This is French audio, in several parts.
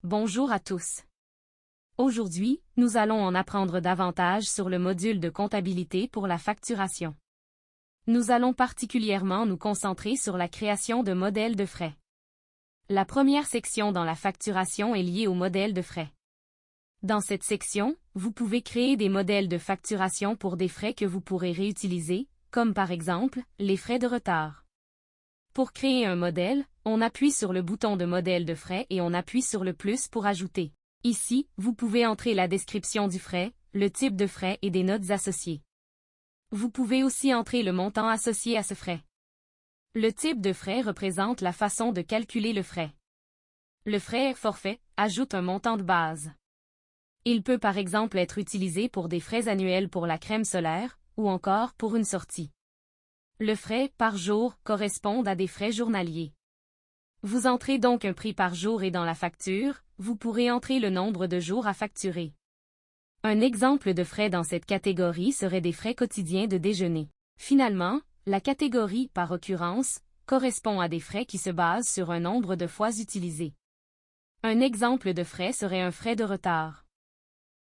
Bonjour à tous. Aujourd'hui, nous allons en apprendre davantage sur le module de comptabilité pour la facturation. Nous allons particulièrement nous concentrer sur la création de modèles de frais. La première section dans la facturation est liée au modèle de frais. Dans cette section, vous pouvez créer des modèles de facturation pour des frais que vous pourrez réutiliser, comme par exemple, les frais de retard. Pour créer un modèle, on appuie sur le bouton de modèle de frais et on appuie sur le plus pour ajouter. Ici, vous pouvez entrer la description du frais, le type de frais et des notes associées. Vous pouvez aussi entrer le montant associé à ce frais. Le type de frais représente la façon de calculer le frais. Le frais forfait ajoute un montant de base. Il peut par exemple être utilisé pour des frais annuels pour la crème solaire, ou encore pour une sortie. Le frais par jour correspond à des frais journaliers. Vous entrez donc un prix par jour et dans la facture, vous pourrez entrer le nombre de jours à facturer. Un exemple de frais dans cette catégorie serait des frais quotidiens de déjeuner. Finalement, la catégorie par occurrence correspond à des frais qui se basent sur un nombre de fois utilisés. Un exemple de frais serait un frais de retard.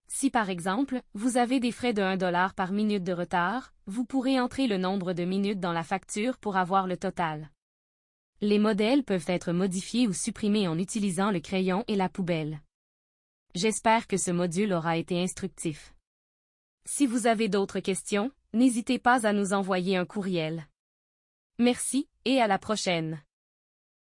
Si par exemple, vous avez des frais de 1 $ par minute de retard, vous pourrez entrer le nombre de minutes dans la facture pour avoir le total. Les modèles peuvent être modifiés ou supprimés en utilisant le crayon et la poubelle. J'espère que ce module aura été instructif. Si vous avez d'autres questions, n'hésitez pas à nous envoyer un courriel. Merci, et à la prochaine.